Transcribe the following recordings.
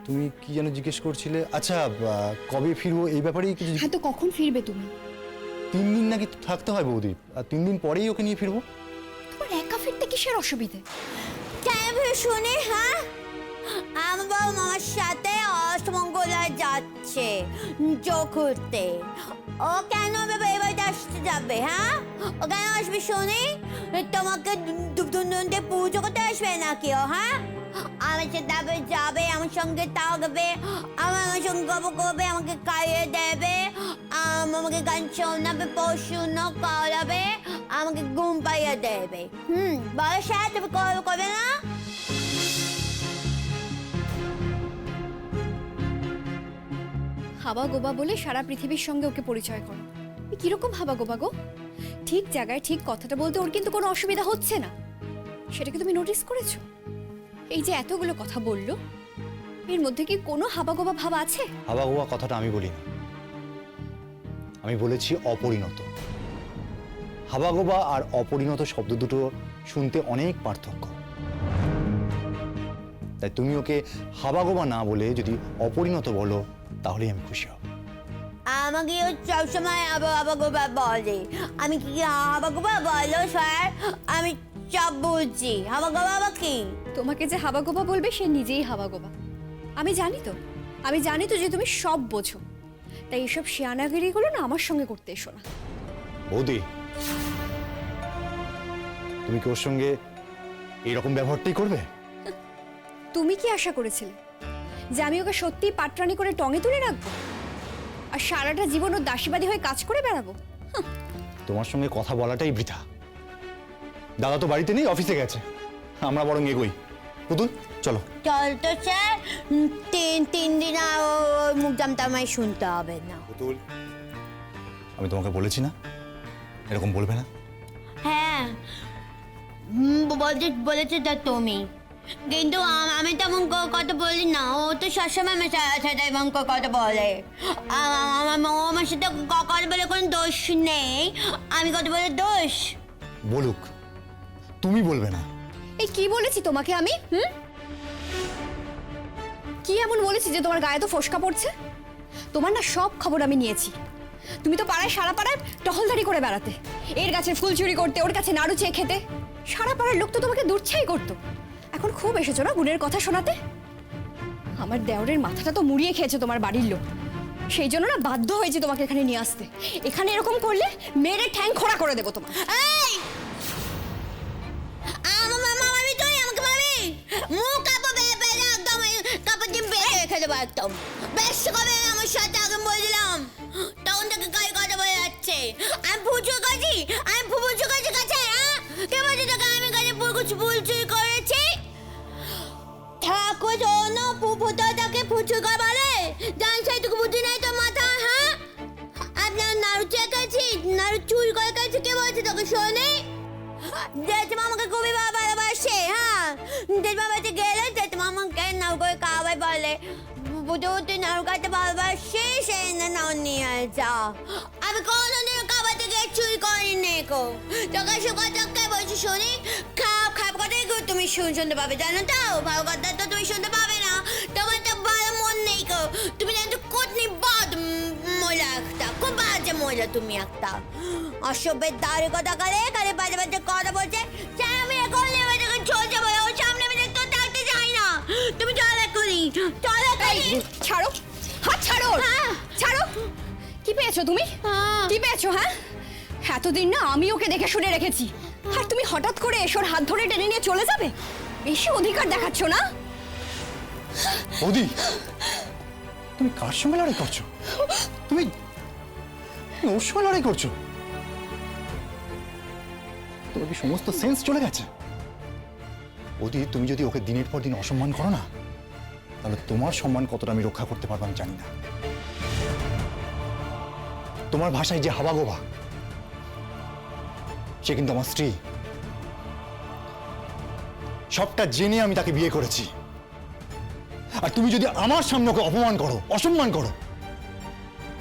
তুমি কি যেন জিজ্ঞেস করছিলে? আচ্ছা, কবে ফিরবো এই ব্যাপারেই কিছু? হ্যাঁ, তো কখন ফিরবে তুমি? 3 দিন নাকি থাকতে হয় বৌদি, আর 3 দিন পরেই ওকে নিয়ে ফিরবো। তোমার একা ফিরতে কিসের অসুবিধে? কেন শুনি? হ্যাঁ, আমার বাবা মামার সাথে অষ্টমঙ্গলায় যাচ্ছে চকুরতে। ও কেন এবারে আসতে যাবে? হ্যাঁ, ও কেন আসবে শুনি? তোমাকে দুধে পুজো করতে আসবে নাকি ও? হ্যাঁ, আমার সাথে যাবে, আমার সঙ্গে থাকবে, আমার সঙ্গে গল্প করবে, আমাকে খাইয়ে দেবে, আমাকে গান শোনাবে, পড়াশুনো করাবে, আমাকে ঘুম পাইয়ে দেবে। বাবার সাথে করবে না? হাবা গোবা বলে সারা পৃথিবীর সঙ্গে ওকে পরিচয় করো। কিরকম হাবা গোবা গো? ঠিক জায়গায় ঠিক কথাটা বলতে ওর কিন্তু কোনো অসুবিধা হচ্ছে না, সেটা কি তুমি নোটিস করেছো? এই যে এতগুলো কথা বললো, এর মধ্যে কি কোনো হাবা গোবা ভাব আছে? হাবা গোবা কথাটা আমি বলিনি, আমি বলেছি অপরিণত। হাবা গোবা আর অপরিণত শব্দ দুটো শুনতে অনেক পার্থক্য। তাই তুমি ওকে হাবা গোবা না বলে যদি অপরিণত বলো, তাহলেই আমি খুশি হব। আমাকে ও সবসময় আবাগোবা বলে। আমি কি আবাগোবা বলো স্যার? আমি সব বুঝছি। আবাগোবা কি? তোমাকে যে হাবা গোবা বলবে সে নিজেই হাবা গোবা। আমি জানি তো, আমি জানি তো যে তুমি সব বোঝো। তাই এসব শিয়ানাগিরিগুলো না আমার সঙ্গে করতে এসো না। বৌদি, তুমি কি ওর সঙ্গে এইরকম ব্যবহারটাই করবে? তুমি কি আশা করেছিলে যে আমি ওকে সত্যি পাটরানি করে টঙে তুলে রাখবো আর সারাটা জীবন ওর দাসীবাদী হয়ে কাজ করে বেড়াবো? তোমার সঙ্গে কথা বলাটাই বৃথা। দাদা তো বাড়িতে নেই, অফিসে গেছে। আমরা বরং এগোই। পুতুল চলো। চল তো স্যার, তিন দিন আর ওর মুখ জামটা আমায় শুনতে হবে না। পুতুল, আমি তোমাকে বলেছি না এরকম বলবে না। হ্যাঁ, বলেছে তা তুমি, কিন্তু আমি তেমন কথা বলি না। ও তো সবসময় আমার সাথে এমন কথা বলে। আমার সাথে কথা বলে কোনো দোষ নেই, আমি কথা বলে দোষ। বলুক, তুমি বলবে না। এই কি বলেছি তোমাকে আমি? কি এমন বলেছি যে তোমার গায়ে তো ফোসকা পড়ছে? তোমার না সব খবর আমি নিয়েছি। তুমি তো পাড়ায় সারা পাড়ায় টহলদারি করে বেড়াতে, এর গাছের ফুল চুরি করতে, ওর কাছে নাড়ু চেয়ে খেতে। সারা পাড়ার লোক তো তোমাকে দুর্ছাই করতো। এখন খুব এসেছো না গুণের কথা শোনাতে? আমার দেওরের মাথাটা তো মুড়িয়ে খেয়েছে তোমার বাড়ির লোক, সেই জন্য না বাধ্য হয়েছে তোমাকে এখানে নিয়ে আসতে। এখানে এরকম করলে মেরে ঠ্যাং খোড়া করে দেবো তোমার। এই, আমার মামা মামি তুই আমাকে মামি মুখ কাঁপাবে, একদম কাপড় দিয়ে বেড়ে রেখে দেবো একদম। বেশ কবে আমার সাথে আগে বলছিলাম, তখন থেকে গায়ে কথা বলে যাচ্ছে। আমি পুজো করছি, আমি পুজো করছি কাছে। হ্যাঁ, কে বলছে তোকে আমি কাছে ফুল চুরি করেছি? ঠাকুর জন্য পুজোটাকে ফুচু করে বলে, জান সেইটুকু বুদ্ধি নেই তো মাথা? হ্যাঁ, আপনার নাড়ু চেকেছি, নাড়ু চুরি করে গেছে, কে বলছে তোকে? শোনে জেঠিমা আমাকে খুবই ভালোবাসে। হ্যাঁ, জেঠিমা বাড়িতে গেলে জেঠিমা আমাকে নাড়ু করে খাওয়াই বলে, বুঝো তুই নাড়ু খাইতে ভালোবাসি, সেই নাড়ু নিয়ে যা। আমি কোনোদিন খাবার থেকে চুরি করিনি গো। তোকে সুখে বলছি শুনি, খারাপ কথাই তুমি শুনতে পাবে, জানো তো? ভালো কথা তো তুমি শুনতে পাবে না। তোমার তো ভালো মন নেই গো। তুমি জানো কোটনি বাদ মহিলা একটা, খুব বাজে মহিলা তুমি একটা। অসভ্যের দাঁড়ে কথা করে কারে বাজে বাজে কথা বলছে। আমি এখন নেমে যখন চলছে বলে ওর সামনে আমি দেখতে থাকতে চাই না। তুমি চল এক্ষুনি, চল এক্ষুনি। ছাড়ো, হাত ছাড়ো। ছাড়ো। কি পেয়েছো তুমি? কি পেয়েছো? হ্যাঁ, এতদিন না আমি ওকে দেখে শুনে রেখেছি, আর তুমি হঠাৎ করে এসোর হাত ধরে টেনে নিয়ে চলে যাবে? বেশি অধিকার দেখাচ্ছ না? বৌদি, তুমি কার সঙ্গে লড়াই করছো? তুমি ওর সঙ্গে লড়াই করছো? তোমার কি সমস্ত সেন্স চলে গেছে? বৌদি, তুমি যদি ওকে দিনের পর দিন অসম্মান করো না, তাহলে তোমার সম্মান কতটা আমি রক্ষা করতে পারবো আমি জানি না। তোমার ভাষায় যে হাবা গোবা, সে কিন্তু আমার স্ত্রী। সবটা জেনে আমি তাকে বিয়ে করেছি। আর তুমি যদি আমার সামনে ওকে অপমান করো, অসম্মান করো,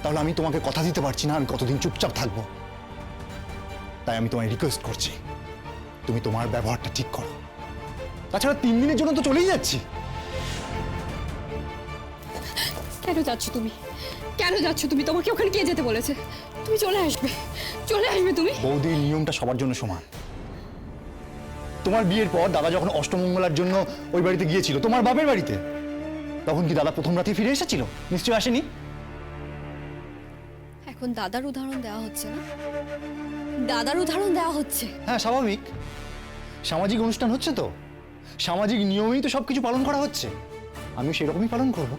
তাহলে আমি তোমাকে কথা দিতে পারছি না আমি কতদিন চুপচাপ থাকবো। তাই আমি তোমায় রিকোয়েস্ট করছি, তুমি তোমার ব্যবহারটা ঠিক করো। তাছাড়া 3 দিনের জন্য তো চলেই যাচ্ছি। কেন যাচ্ছ তুমি? কেন যাচ্ছ তুমি? তোমাকে ওখানে কে যেতে বলেছে? তুমি চলে আসবে, চলে আসবে তুমি। বৌদির নিয়মটা সবার জন্য সমান। তোমার বিয়ের পর দাদা যখন অষ্টমঙ্গলার জন্য ওই বাড়িতে গিয়েছিল, তোমার বাপের বাড়িতে, তখন কি দাদা প্রথম রাতে ফিরে এসেছিল? নিশ্চয় আসেনি। এখন দাদার উদাহরণ দেওয়া হচ্ছে না? দাদার উদাহরণ দেওয়া হচ্ছে। হ্যাঁ, স্বাভাবিক। সামাজিক অনুষ্ঠান হচ্ছে তো, সামাজিক নিয়মেই তো সবকিছু পালন করা হচ্ছে। আমিও সেরকমই পালন করব।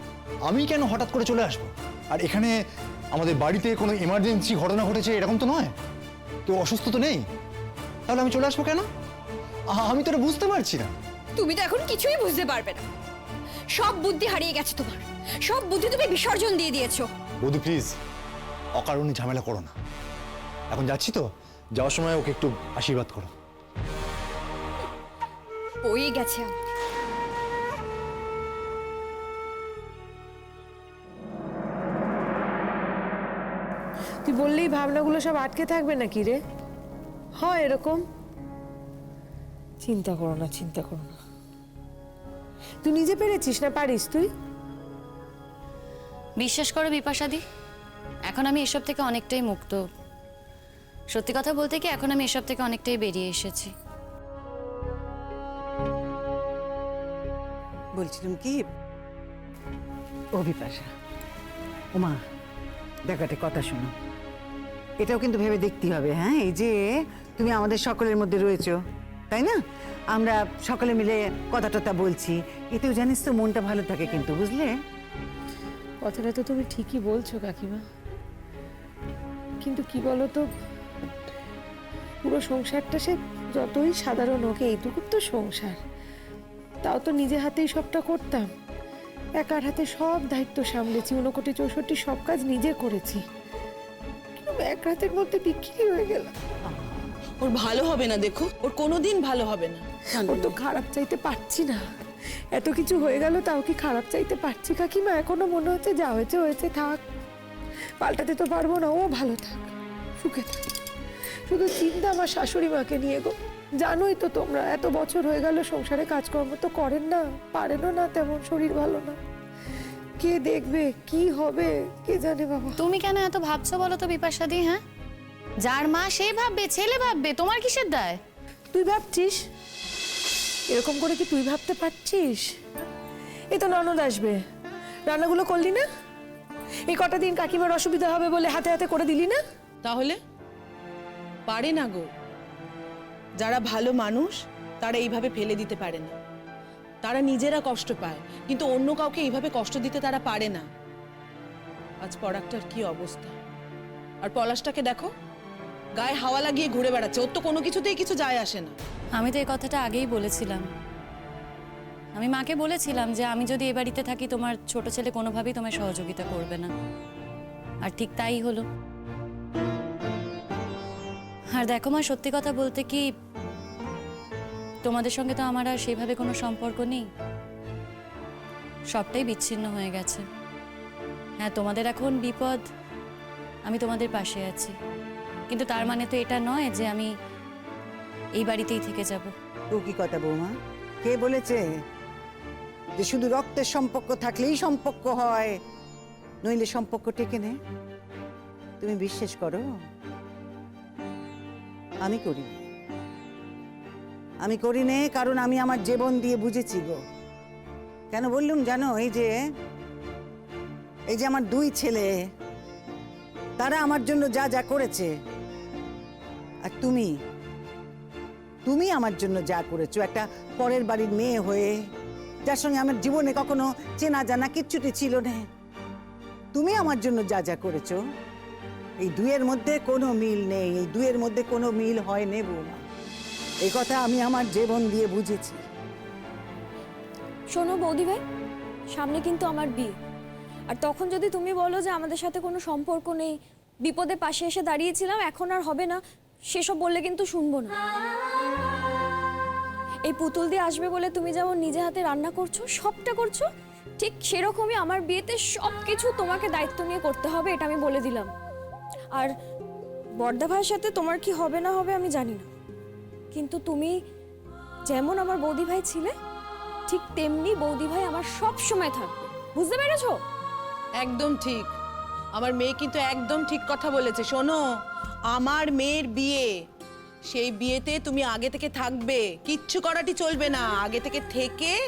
আমি কেন হঠাৎ করে চলে আসবো? আর এখানে আমাদের বাড়িতে কোনো এমার্জেন্সি ঘটনা ঘটেছে এরকম তো নয়, কেউ অসুস্থ তো নেই, তাহলে আমি চলে আসবো কেন? আমি তো এটা বুঝতে পারছি না। তুমি তো এখন কিছুই বুঝতে পারবে না। সব বুদ্ধি হারিয়ে গেছে তোমার, সব বুদ্ধি তুমি বিসর্জন দিয়ে দিয়েছো। বৌদি প্লিজ, অকারণে ঝামেলা করো না। এখন যাচ্ছি তো, যাওয়ার সময় ওকে একটু আশীর্বাদ করো। হয়ে গেছে আমার। তুই বললেই ভাবনাগুলো সব আটকে থাকবে নাকি রে? হয় এরকম? চিন্তা করো না, চিন্তা করো না। তুই নিজে পেরেছিস না পারিস তুই? বিশ্বাস করো বিপাশাদি, এখন আমি এসব থেকে অনেকটাই মুক্ত। সত্যি কথা বলতে কি, এখন আমি এসব থেকে অনেকটাই বেরিয়ে এসেছি। বলছিলাম কি, ও বিপাশা, ওমা দেখো একটা কথা শোনো, এটাও কিন্তু ভেবে দেখতে হবে। হ্যাঁ, এই যে তুমি আমাদের সকলের মধ্যে রয়েছো, তাই না? আমরা সকলে মিলে কথা টথা বলছি, এতেও জানিস তো মনটা ভালো থাকে কিন্তু, বুঝলে? কথাটা তো তুমি ঠিকই বলছো কাকিমা, কিন্তু কি বলো তো, পুরো সংসারটা সে যতই সাধারণ হোক, এইটুকু তো সংসার, তাও তো নিজে হাতেই সবটা করতাম। একার হাতে সব দায়িত্ব সামলেছি, 59-64 সব কাজ নিজে করেছি, কিন্তু এক রাতের মধ্যে বিক্রি হয়ে গেলাম। ওর ভালো হবে না, দেখো ওর কোনোদিন ভালো হবে না। ওর তো খারাপ চাইতে পারছি না, এত কিছু হয়ে গেল তাও কি খারাপ চাইতে পারছি কাকিমা? এখনো মনে হচ্ছে যা হয়েছে হয়েছে, থাক, পাল্টাতে তো পারবো না। ও ভালো থাক, সুখে থাক। শুধু চিন্তা আমার শাশুড়ি মাকে নিয়ে গো। জানোই তো তোমরা, এত বছর হয়ে গেল সংসারে কাজকর্ম তো করেন না, পারেনও না তেমন, শরীর ভালো না। কে দেখবে, কি হবে কে জানে বাবা। তুমি কেন এত ভাবছো বলো তো বিপাশাদি? হ্যাঁ, যার মা সে ভাববে, ছেলে ভাববে, তোমার কিসের দায়? তুই ভাবছিস এরকম করে? কি তুই ভাবতে পারছিস? এই তো ননদ আসবে, রান্নাগুলো করলি না? এই কটা দিন কাকিমার অসুবিধা হবে বলে হাতে হাতে করে দিলি না? তাহলে পারে না গো, যারা ভালো মানুষ তারা এইভাবে ফেলে দিতে পারে না। তারা নিজেরা কষ্ট পায়, কিন্তু অন্য কাউকে এইভাবে কষ্ট দিতে তারা পারে না। আজ পরাগটার কি অবস্থা, আর পলাশটাকে দেখো, গায়ে হাওয়া লাগিয়ে ঘুরে বেড়াচ্ছে, ওর তো কোনো কিছুতেই কিছু যায় আসে না। আমি তো এই কথাটা আগেই বলেছিলাম। আমি মাকে বলেছিলাম যে আমি যদি এ বাড়িতে থাকি, তোমার ছোট ছেলে কোনোভাবেই তোমায় সহযোগিতা করবে না, আর ঠিক তাই হলো। আর দেখো মা, সত্যি কথা বলতে কি, তোমাদের সঙ্গে তো আমার আর সেভাবে কোনো সম্পর্ক নেই, সবটাই বিচ্ছিন্ন হয়ে গেছে। হ্যাঁ, তোমাদের এখন বিপদ, আমি তোমাদের পাশে আছি, কিন্তু তার মানে তো এটা নয় যে আমি এই বাড়িতেই থেকে যাব। ও কি কথা বৌমা, কে বলেছে যে শুধু রক্তের সম্পর্ক থাকলেই সম্পর্ক হয়, নইলে সম্পর্ক টেকে নে? তুমি বিশ্বাস করো, আমি করি না। আমি করি নে, কারণ আমি আমার জীবন দিয়ে বুঝেছি গো। কেন বললুম জানো? এই যে আমার দুই ছেলে, তারা আমার জন্য যা যা করেছে, আর তুমি আমার জন্য যা করেছো, একটা পরের বাড়ির মেয়ে হয়ে, যার সঙ্গে আমার জীবনে কখনো চেনা জানা কিচ্ছুটি ছিল না, তুমি আমার জন্য যা যা করেছো, এই দুয়ের মধ্যে কোনো মিল নেই, এই দুয়ের মধ্যে কোনো মিল হয় নে বৌমা। এই কথা আমি আমার জীবন দিয়ে বুঝেছি। শোনো বৌদি ভাই, সামনে কিন্তু আমার বিয়ে, আর তখন যদি তুমি বলো যে আমাদের সাথে কোনো সম্পর্ক নেই, বিপদে পাশে এসে দাঁড়িয়েছিলাম, এখন আর হবে না, সেসব বললে কিন্তু শুনবো না। এই পুতুল দিয়ে আসবে বলে তুমি যেমন নিজে হাতে রান্না করছো, সবটা করছো, ঠিক সেরকমই আমার বিয়েতে সব কিছু তোমাকে দায়িত্ব নিয়ে করতে হবে, এটা আমি বলে দিলাম। আর বড়দা ভাইয়ের সাথে তোমার কি হবে না হবে আমি জানি না, কিন্তু তুমি যেমন আমার বৌদি ভাই ছিলে, ঠিক তেমনি বৌদি ভাই আমার সব সময় থাকবে, বুঝতে পেরেছো? একদম ঠিক। আমার মেয়ে কিন্তু একদম ঠিক কথা বলেছে। শোনো, আমার মেয়ের বিয়ে, সেই বিয়েতে তুমি আগে থেকে থাকবে, কিচ্ছু করাটি চলবে না। আগে থেকে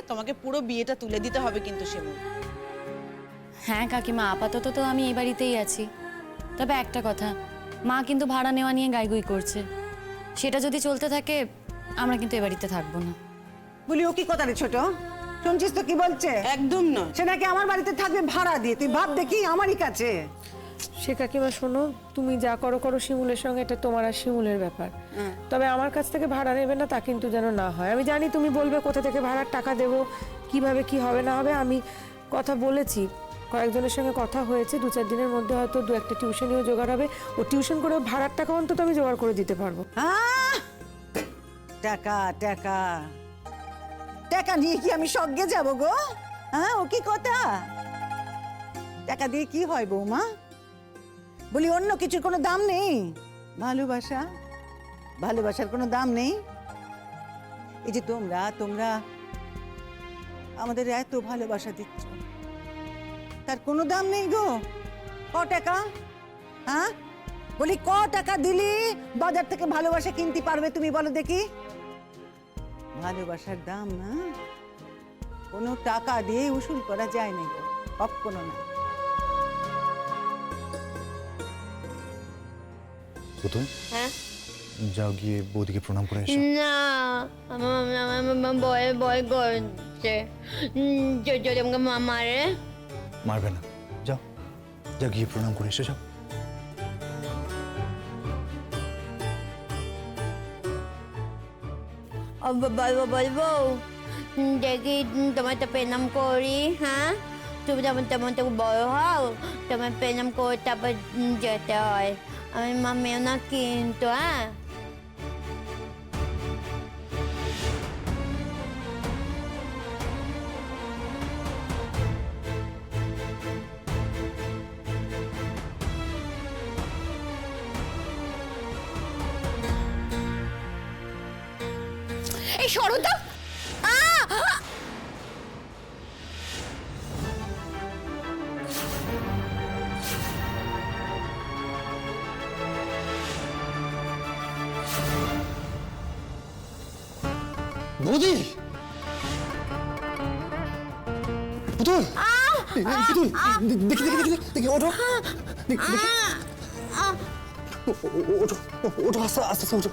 তোমাকে পুরো বিয়েটা তুলে দিতে হবে কিন্তু শিমুল। হ্যাঁ কাকিমা, আপাতত তো আমি এই বাড়িতেই আছি। তবে একটা কথা, মা কিন্তু ভাড়া নেওয়া নিয়ে গাইগুই করছে। সেটা যদি চলতে থাকে আমরা কিন্তু এ বাড়িতে থাকবো না। বলি ও কি কথা রে ছোট, শুনছিস তো কি বলছে? একদম না। সে নাকি আমার বাড়িতে থাকবে ভাড়া দিয়ে। তুই ভাব দেখি আমারই কাছে। সে কাকিমা শোনো, তুমি যা করো করো শিমুলের সঙ্গে, এটা তোমার আর শিমুলের ব্যাপার। তবে আমার কাছ থেকে ভাড়া নেবে না তা কিন্তু যেন না হয়। আমি জানি তুমি বলবে কোথা থেকে ভাড়ার টাকা দেবো, কিভাবে কি হবে না হবে। আমি কথা বলেছি, কয়েকজনের সঙ্গে কথা হয়েছে, 2-4 দিনের মধ্যে হয়তো 2-একটা টিউশনিও জোগাড় হবে। ও টিউশন করে ভাড়ার টাকা অন্তত আমি জোগাড় করে দিতে পারবো। আহ! টাকা টাকা টাকা নিয়ে কি আমি স্বর্গে যাব গো? হ্যাঁ, ও কি কথা? টাকা দিয়ে কি হয় বৌমা? বলি অন্য কিছুর কোনো দাম নেই? ভালোবাসা, ভালোবাসার কোনো দাম নেই? এই যে তোমরা আমাদের এত ভালোবাসা দিচ্ছ, তার কোনো দাম নেই গো? ক টাকা? হ্যাঁ, বলি ক টাকা দিলি বাজার থেকে ভালোবাসা কিনতে পারবে তুমি বলো দেখি? ভালোবাসার দাম না কোনো টাকা দিয়ে উসুল করা যায় না গো, কখনো না। পুতুল, হ্যাঁ? যাও গিয়ে বৌদিকে প্রণাম করে এসো। না, আমার ভয় ভয় করছে। যদি আমাকে মা মারে? মারবে না, যাও যাও গিয়ে প্রণাম করে এসো, যাও। বলবো দেখি তোমার তো প্রণাম করি। হ্যাঁ, তুমি যেমন তেমন তো বড় হও, তোমার প্রণাম করে তারপর যেতে হয়। আমি মামিও না কিন্তু। হ্যাঁ, এই সরতা, বৌদি, পুতুল, পুতুল, দেখি দেখি দেখি দেখি, ওঠো, দেখি দেখি, ওঠো ওঠো, আস্তে আস্তে আস্তে ওঠো।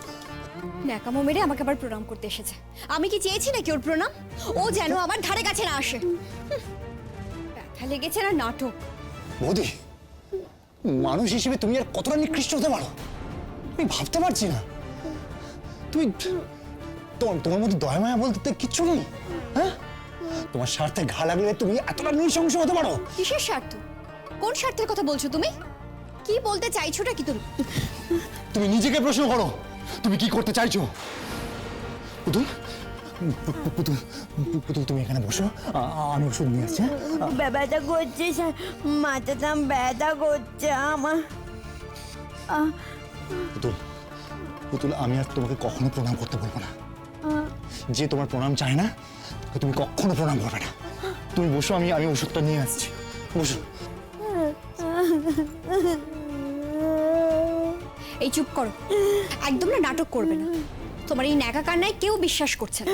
ন্যাকামো মেরে আমাকে আবার প্রণাম করতে এসেছে। আমি কি চেয়েছি নাকি ওর প্রণাম? ও যেন আমার ধারে কাছে না আসে। ব্যথা লেগেছে না নাটক। বৌদি, মানুষ হিসেবে তুমি আর কতটা নিকৃষ্ট হতে পারো আমি ভাবতে পারছি না। তুমি তোমার মধ্যে দয়া মায়া বলতে কিচ্ছু নেই। হ্যাঁ, তোমার স্বার্থে ঘা লাগলে তুমি এতটা নৃশংস হতে পারো? কিসের স্বার্থ? কোন স্বার্থের কথা বলছো তুমি? কি বলতে চাইছোটা কি তুমি? তুমি নিজেকে প্রশ্ন করো, তুমি কি করতে চাইছো? পুতুল, পুতুল, পুতুল, তুমি এখানে বসো, আমি ওষুধ নিয়ে আসছি। ব্যথা করছে, মাথাটা ব্যথা করছে আমার। পুতুল, পুতুল, আমি আর তোমাকে কখনো প্রণাম করতে বলবো না। যে তোমার প্রণাম চায় না তাকে তুমি কখনো প্রণাম করবে না। তুমি বসো, আমি ওষুধটা নিয়ে আসছি, বসো। এই চুপ করো, একদম না নাটক করবে না। তোমার এই ন্যাকা কান্নায় কেউ বিশ্বাস করছে না।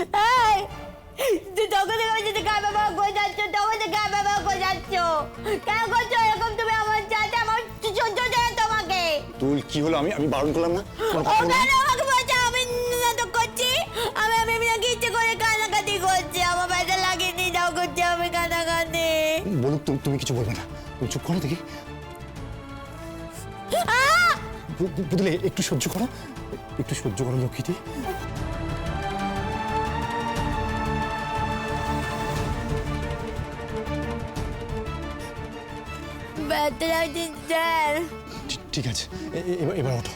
তুই তখন যদি গা বাবা করে যাচ্ছ, তখন গা বাবা করে যাচ্ছ কেন করছো এরকম? তুমি আমার চাইতে আমার সহ্য যায় তোমাকে। তুই কি হলো? আমি বারণ করলাম না? কোনো কথা বললাম না? আমাকে বলছে আমি নাটক করছি, আমি নাকি ইচ্ছে করে কান্নাকাটি করছি, আমার ব্যথা লাগেনি যাও করছি আমি কান্নাকাটি। বলুক, তুমি কিছু বলবে না, তুমি চুপ করো দেখি। পুতুল, একটু সহ্য করো, একটু সহ্য করো লক্ষ্মীটি। ব্যথা লাগছে স্যার। ঠিক আছে, এবার ওঠো,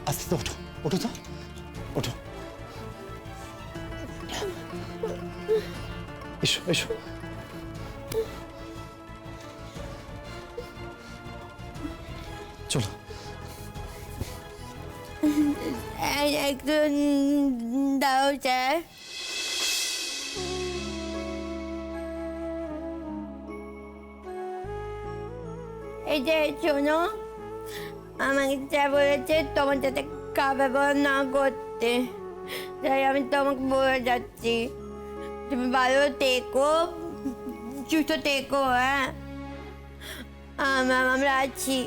আস্তে আস্তে ওঠো, ওঠো তো, ওঠো, এসো এসো। চলো, একটু দাও স্যার। এই যে শোনো, আমাকে যা বলেছে তোমার সাথে ব্যবহার না করতে, তাই আমি তোমাকে বলে যাচ্ছি, তুমি ভালো থেকো, সুস্থ থেকো। হ্যাঁ, আমরা আছি।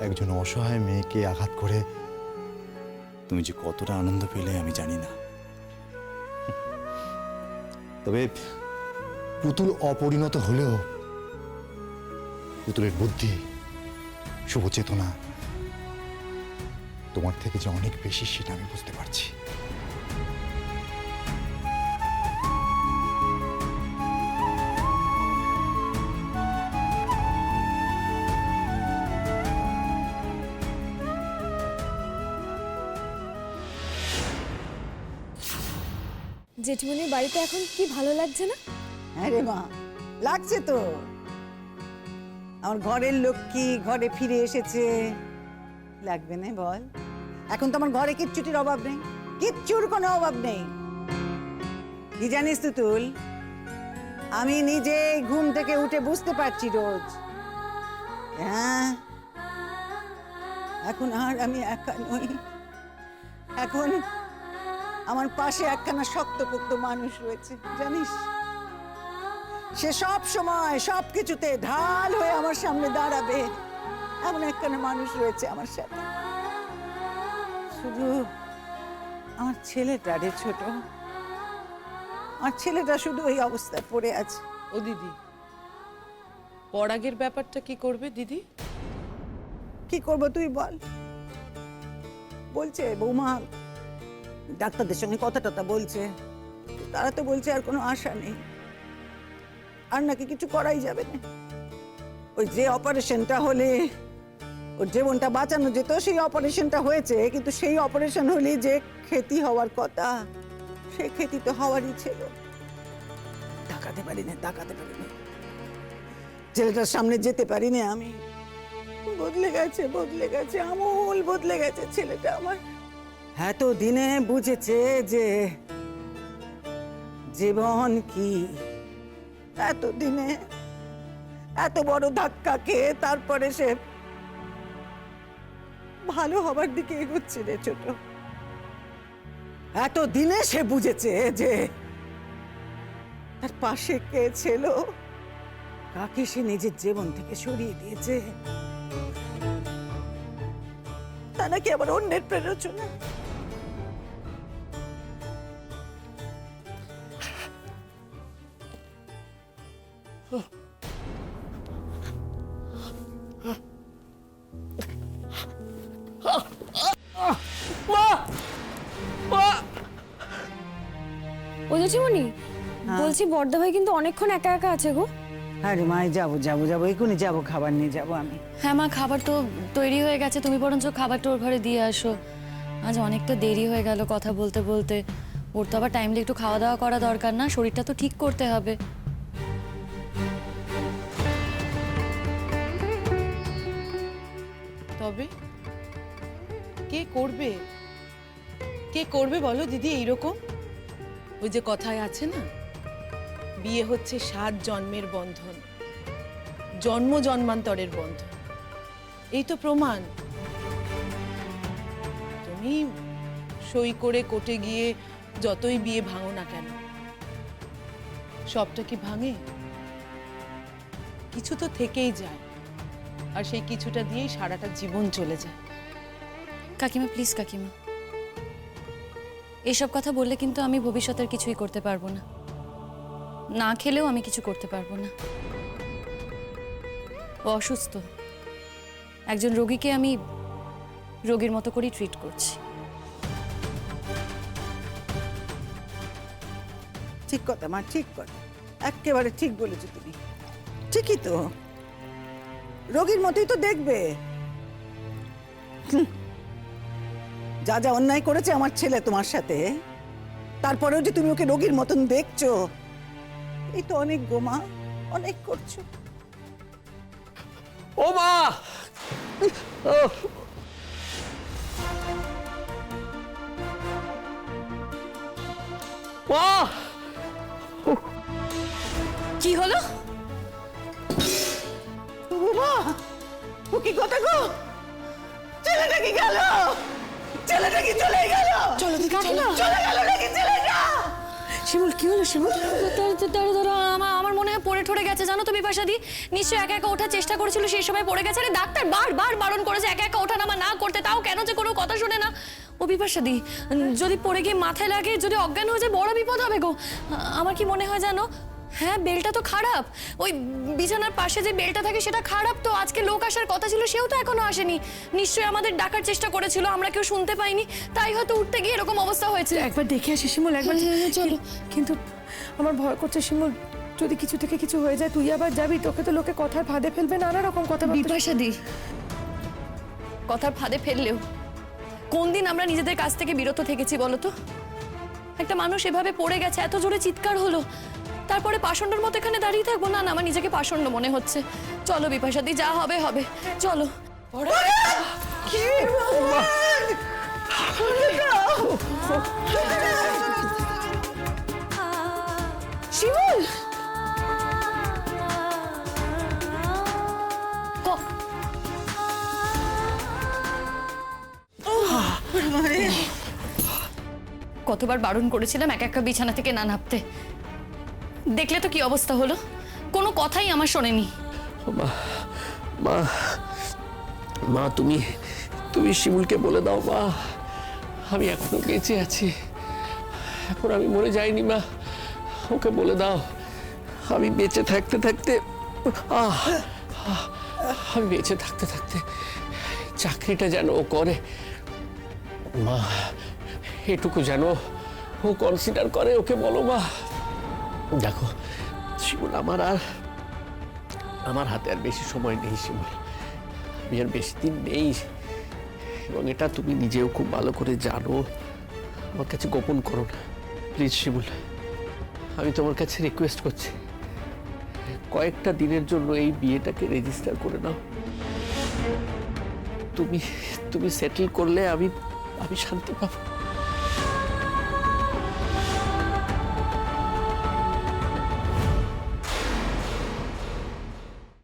একজন অসহায় মেয়েকে আঘাত করে তুমি যে কতটা আনন্দ পেলে আমি জানি না। তবে পুতুল অপরিণত হলেও পুতুলের বুদ্ধি, শুভ চেতনা তোমার থেকে যে অনেক বেশি সেটা আমি বুঝতে পারছি। জেঠিমনির বাড়িতে এখন কি ভালো লাগছে না? হ্যাঁ রে মা, লাগছে তো। আমার ঘরের লক্ষ্মী ঘরে ফিরে এসেছে, লাগবে না বল? এখন তো আমার ঘরে কিচ্ছুটির অভাব নেই, কিচ্ছুর কোনো অভাব নেই। কি জানিস তুতুল, আমি নিজে ঘুম থেকে উঠে বুঝতে পারছি রোজ, হ্যাঁ এখন আর আমি একা নই। এখন আমার পাশে একখানা শক্তপোক্ত মানুষ রয়েছে, জানিস? সে সব সময় সব কিছুতে ঢাল হয়ে আমার সামনে দাঁড়াবে, এমন একখানা মানুষ রয়েছে আমার সাথে। শুধু আমার ছেলেটা রে ছোট, আমার ছেলেটা শুধু এই অবস্থায় পড়ে আছে। ও দিদি, পরাগের ব্যাপারটা কি করবে দিদি? কি করব তুই বল? বলছে বৌমা ডাক্তারদের সঙ্গে কথা টথা বলছে, তারা তো বলছে আর কোনো আশা নেই, আর নাকি কিছু করাই যাবে না। ওই যে অপারেশনটা হলে ওর জীবনটা বাঁচানো যেত, সেই অপারেশনটা হয়েছে, কিন্তু সেই অপারেশন হলে যে ক্ষতি হওয়ার কথা, সেই ক্ষতি তো হওয়ারই ছিল। তাকাতে পারি না, তাকাতে পারি না, ছেলেটার সামনে যেতে পারি না আমি। বদলে গেছে, বদলে গেছে, আমূল বদলে গেছে ছেলেটা আমার। এত দিনে বুঝেছে যে জীবন কি, এত দিনে এত বড় ধাক্কা খেয়ে তারপরে সে ভালো হবার দিকে এগোচ্ছে রে ছোট। এত দিনে সে বুঝেছে যে তার পাশে কে ছিল, কাকে সে নিজের জীবন থেকে সরিয়ে দিয়েছে, তা নাকি আবার অন্যের প্ররোচনা। ও জেঠিমনি, বলছি বড়দা ভাই কিন্তু অনেকক্ষণ একা একা আছে গো। আরে মাই যাবো যাবো যাবো, এক্ষুনি যাবো, খাবার নিয়ে যাবো আমি। হ্যাঁ মা, খাবার তো তৈরি হয়ে গেছে, তুমি বরঞ্চ খাবারটা ওর ঘরে দিয়ে আসো। আজ অনেকটা দেরি হয়ে গেল কথা বলতে বলতে। ওর তো আবার টাইমলি একটু খাওয়া দাওয়া করা দরকার না? শরীরটা তো ঠিক করতে হবে। তবে কে করবে, কে করবে বলো দিদি এইরকম? ওই যে কথায় আছে না, বিয়ে হচ্ছে 7 জন্মের বন্ধন, জন্ম জন্মান্তরের বন্ধন। এই তো প্রমাণ। তুমি সই করে কোর্টে গিয়ে যতই বিয়ে ভাঙো না কেন, সবটা কি ভাঙে? কিছু তো থেকেই যায়, আর সেই কিছুটা দিয়েই সারাটা জীবন চলে যায়। কাকিমা প্লিজ, কাকিমা এসব কথা বললে কিন্তু আমি ভবিষ্যতের কিছুই করতে পারবো না। না খেলেও আমি কিছু করতে পারবো না। ও অসুস্থ, একজন রোগীকে আমি রোগীর মতো করেই ট্রিট করছি। ঠিক কথা মা, ঠিক কথা, একেবারে ঠিক বলেছো তুমি। ঠিকই তো, রোগীর মতোই তো দেখবে। যা যা অন্যায় করেছে আমার ছেলে তোমার সাথে, তারপরেও যে তুমি ওকে রোগীর মতন দেখছো, এই তো অনেক গো মা, অনেক করছো। ও মা, মা, কি হলো? মা, ও কি কথা গো? ছেলেটা কি গেল? ছেলেটা কি চলে গেল? চলো দিদি চলো। চলে গেল নাকি ছেলেটা? শিমুল কি হলো শিমুল? ধরো আমার মনে হয় পড়ে ঠরে গেছে, জানো তো বিপাশাদি। নিশ্চয়ই একা একা ওঠার চেষ্টা করেছিল, সেই সময় পড়ে গেছে। আরে ডাক্তার বারবার বারণ করেছে একা একা ওঠানামা না করতে, তাও কেন যে কোনো কথা শুনে না। ও বিপাশাদি, যদি পড়ে গিয়ে মাথায় লাগে, যদি অজ্ঞান হয়ে যায়, বড় বিপদ হবে গো। আমার কি মনে হয় জানো, হ্যাঁ বেলটা তো খারাপ, ওই বিছানার পাশে যে বেলটা থাকে সেটা খারাপ। তো আজকে লোক আসার কথা ছিল, সেও তো এখনো আসেনি। নিশ্চয়ই আমাদের ডাকার চেষ্টা করেছিল, আমরা কেউ শুনতে পাইনি, তাই হয়তো উঠতে গিয়ে এরকম অবস্থা হয়েছে। একবার দেখে আসি শিমুল, একবার চলো। কিন্তু আমার ভয় করছে শিমুল, যদি কিছু থেকে কিছু হয়ে যায় তুই আবার যাবি, তোকে তো লোকে কথার ফাঁদে ফেলবে, নানা রকম কথা। বিপাশাদি, কথার ফাঁদে ফেললেও কোন দিন আমরা নিজেদের কাছ থেকে বিরত থেকেছি বলো তো? একটা মানুষ এভাবে পড়ে গেছে, এত জোরে চিৎকার হলো, তারপরে পাষণ্ডের মতো এখানে দাঁড়িয়ে থাকবো? না না, আমার নিজেকে পাষণ্ড মনে হচ্ছে। চলো বিপাশাদি, যা হবে হবে, চলো। শিমুল কতবার বারণ করেছিলাম একা একা বিছানা থেকে না নামতে, দেখলে তো কি অবস্থা হলো। কোনো কথাই আমার শোনেনি। মা, মা, মা, তুমি তুমি শিমুলকে বলে দাও মা, আমি এখনো বেঁচে আছি, এখন আমি মরে যাইনি মা। ওকে বলে দাও আমি বেঁচে থাকতে থাকতে আমি বেঁচে থাকতে থাকতে চাকরিটা যেন ও করে মা, এটুকু যেন ও কনসিডার করে। ওকে বলো মা। দেখো শিমুল, আমার হাতে আর বেশি সময় নেই শিমুল, আমি আর বেশি দিন নেই, এবং এটা তুমি নিজেও খুব ভালো করে জানো। আমার কাছে গোপন করো না প্লিজ শিমুল, আমি তোমার কাছে রিকোয়েস্ট করছি, কয়েকটা দিনের জন্য এই বিয়েটাকে রেজিস্টার করে নাও। তুমি সেটেল করলে আমি শান্তি পাবো।